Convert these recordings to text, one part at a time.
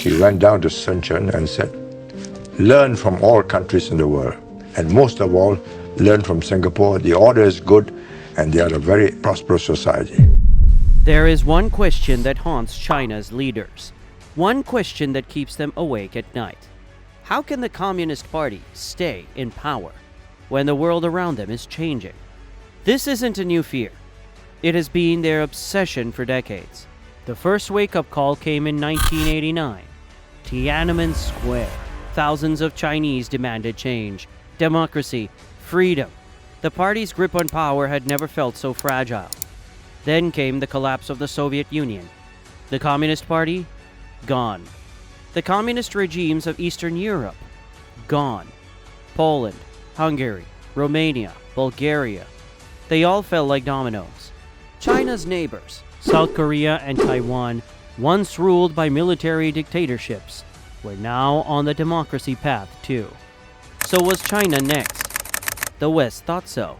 He went down to Shenzhen and said, learn from all countries in the world, and most of all, learn from Singapore. The order is good, and they are a very prosperous society. There is one question that haunts China's leaders. One question that keeps them awake at night. How can the Communist Party stay in power when the world around them is changing? This isn't a new fear. It has been their obsession for decades. The first wake-up call came in 1989. Tiananmen Square. Thousands of Chinese demanded change, democracy, freedom. The party's grip on power had never felt so fragile. Then came the collapse of the Soviet Union. The Communist Party? Gone. The communist regimes of Eastern Europe? Gone. Poland, Hungary, Romania, Bulgaria. They all fell like dominoes. China's neighbors, South Korea and Taiwan, once ruled by military dictatorships, were now on the democracy path too. So was China next? The West thought so.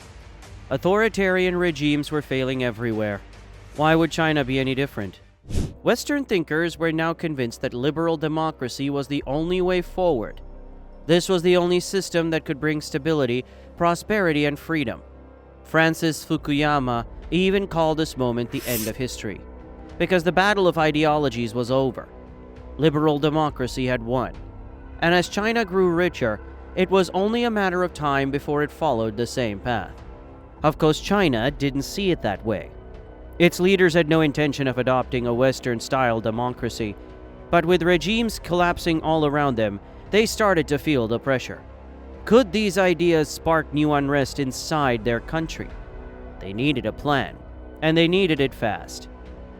Authoritarian regimes were failing everywhere. Why would China be any different? Western thinkers were now convinced that liberal democracy was the only way forward. This was the only system that could bring stability, prosperity, and freedom. Francis Fukuyama even called this moment the end of history, because the battle of ideologies was over. Liberal democracy had won. And as China grew richer, it was only a matter of time before it followed the same path. Of course, China didn't see it that way. Its leaders had no intention of adopting a Western-style democracy, but with regimes collapsing all around them, they started to feel the pressure. Could these ideas spark new unrest inside their country? They needed a plan, and they needed it fast.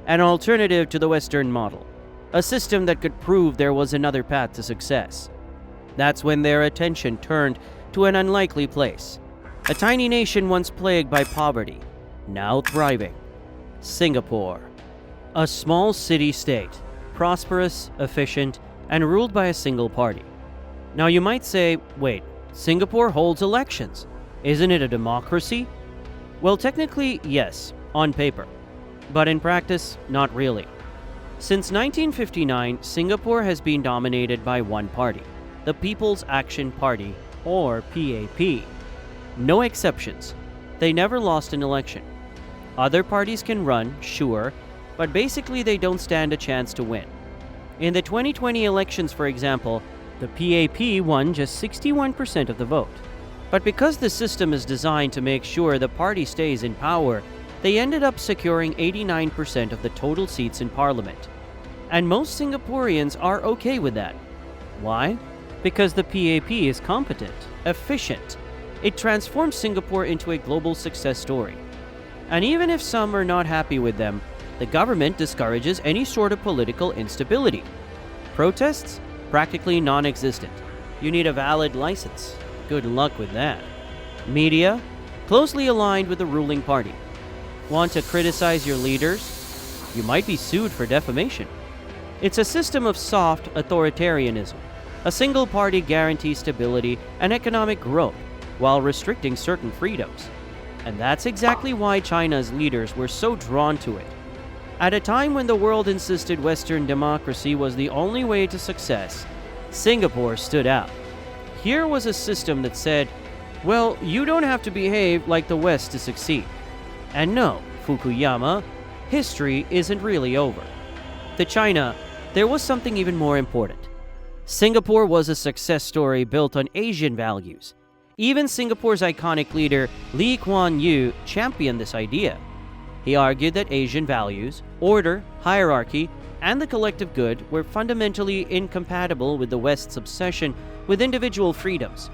An alternative to the Western model, a system that could prove there was another path to success. That's when their attention turned to an unlikely place. A tiny nation once plagued by poverty, now thriving. Singapore. A small city-state, prosperous, efficient, and ruled by a single party. Now you might say, wait, Singapore holds elections. Isn't it a democracy? Well, technically, yes, on paper. But in practice, not really. Since 1959, Singapore has been dominated by one party, the People's Action Party, or PAP. No exceptions. They never lost an election. Other parties can run, sure, but basically they don't stand a chance to win. In the 2020 elections, for example, the PAP won just 61% of the vote. But because the system is designed to make sure the party stays in power, they ended up securing 89% of the total seats in parliament. And most Singaporeans are okay with that. Why? Because the PAP is competent, efficient. It transforms Singapore into a global success story. And even if some are not happy with them, the government discourages any sort of political instability. Protests? Practically non-existent. You need a valid license. Good luck with that. Media? Closely aligned with the ruling party. Want to criticize your leaders? You might be sued for defamation. It's a system of soft authoritarianism. A single party guarantees stability and economic growth while restricting certain freedoms. And that's exactly why China's leaders were so drawn to it. At a time when the world insisted Western democracy was the only way to success, Singapore stood out. Here was a system that said, well, you don't have to behave like the West to succeed. And no, Fukuyama, history isn't really over. To China, there was something even more important. Singapore was a success story built on Asian values. Even Singapore's iconic leader, Kuan Yew, championed this idea. He argued that Asian values, order, hierarchy, and the collective good were fundamentally incompatible with the West's obsession with individual freedoms.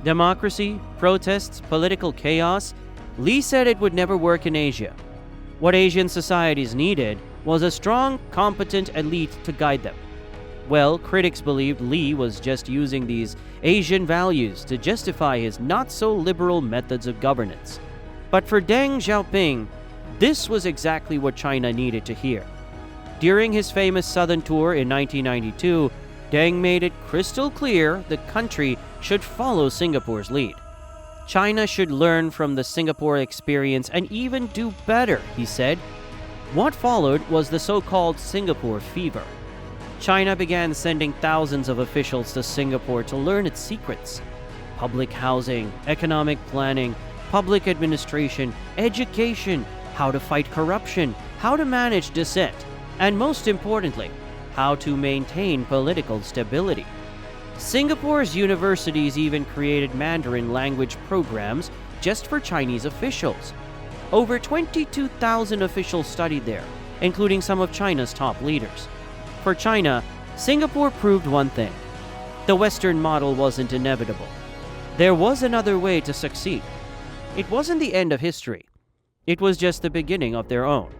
Democracy, protests, political chaos, Lee said it would never work in Asia. What Asian societies needed was a strong, competent elite to guide them. Well, critics believed Lee was just using these Asian values to justify his not-so-liberal methods of governance. But for Deng Xiaoping, this was exactly what China needed to hear. During his famous Southern tour in 1992, Deng made it crystal clear the country should follow Singapore's lead. China should learn from the Singapore experience and even do better, he said. What followed was the so-called Singapore fever. China began sending thousands of officials to Singapore to learn its secrets: public housing, economic planning, public administration, education, how to fight corruption, how to manage dissent, and most importantly, how to maintain political stability. Singapore's universities even created Mandarin language programs just for Chinese officials. Over 22,000 officials studied there, including some of China's top leaders. For China, Singapore proved one thing: the Western model wasn't inevitable. There was another way to succeed. It wasn't the end of history. It was just the beginning of their own.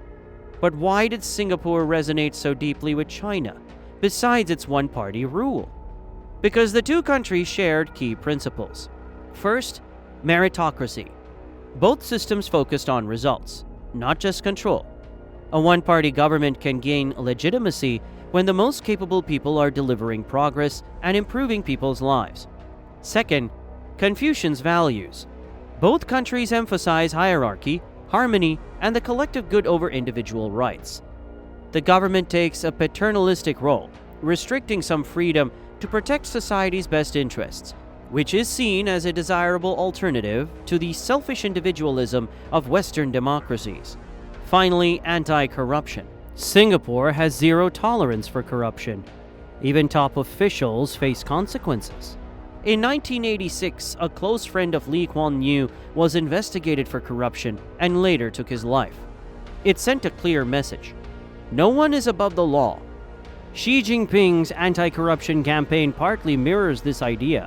But why did Singapore resonate so deeply with China, besides its one-party rule? Because the two countries shared key principles. First, meritocracy. Both systems focused on results, not just control. A one-party government can gain legitimacy when the most capable people are delivering progress and improving people's lives. Second, Confucian's values. Both countries emphasize hierarchy, harmony, and the collective good over individual rights. The government takes a paternalistic role, restricting some freedom to protect society's best interests, which is seen as a desirable alternative to the selfish individualism of Western democracies. Finally, anti-corruption. Singapore has zero tolerance for corruption. Even top officials face consequences. In 1986, a close friend of Kuan Yew was investigated for corruption and later took his life. It sent a clear message: no one is above the law. Xi Jinping's anti-corruption campaign partly mirrors this idea.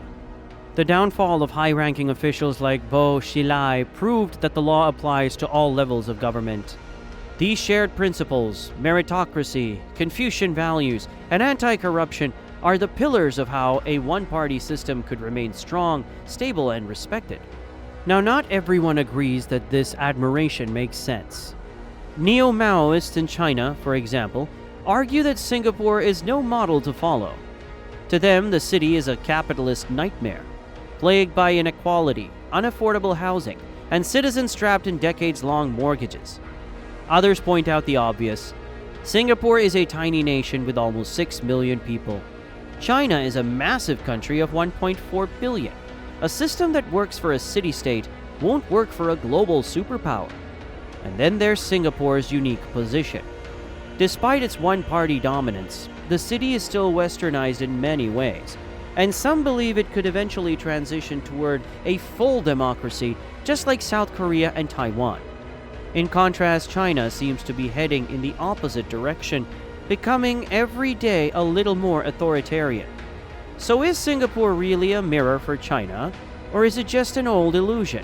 The downfall of high-ranking officials like Bo Xilai proved that the law applies to all levels of government. These shared principles, meritocracy, Confucian values, and anti-corruption are the pillars of how a one-party system could remain strong, stable, and respected. Now, not everyone agrees that this admiration makes sense. Neo-Maoists in China, for example, argue that Singapore is no model to follow. To them, the city is a capitalist nightmare, plagued by inequality, unaffordable housing, and citizens trapped in decades-long mortgages. Others point out the obvious: Singapore is a tiny nation with almost 6 million people. China is a massive country of 1.4 billion. A system that works for a city-state won't work for a global superpower. And then there's Singapore's unique position. Despite its one-party dominance, the city is still westernized in many ways, and some believe it could eventually transition toward a full democracy, just like South Korea and Taiwan. In contrast, China seems to be heading in the opposite direction, becoming every day a little more authoritarian. So is Singapore really a mirror for China, or is it just an old illusion?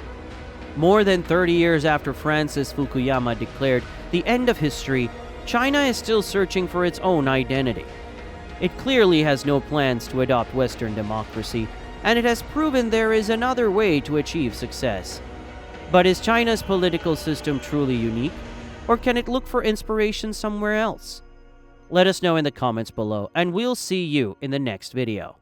More than 30 years after Francis Fukuyama declared the end of history, China is still searching for its own identity. It clearly has no plans to adopt Western democracy, and it has proven there is another way to achieve success. But is China's political system truly unique, or can it look for inspiration somewhere else? Let us know in the comments below, and we'll see you in the next video.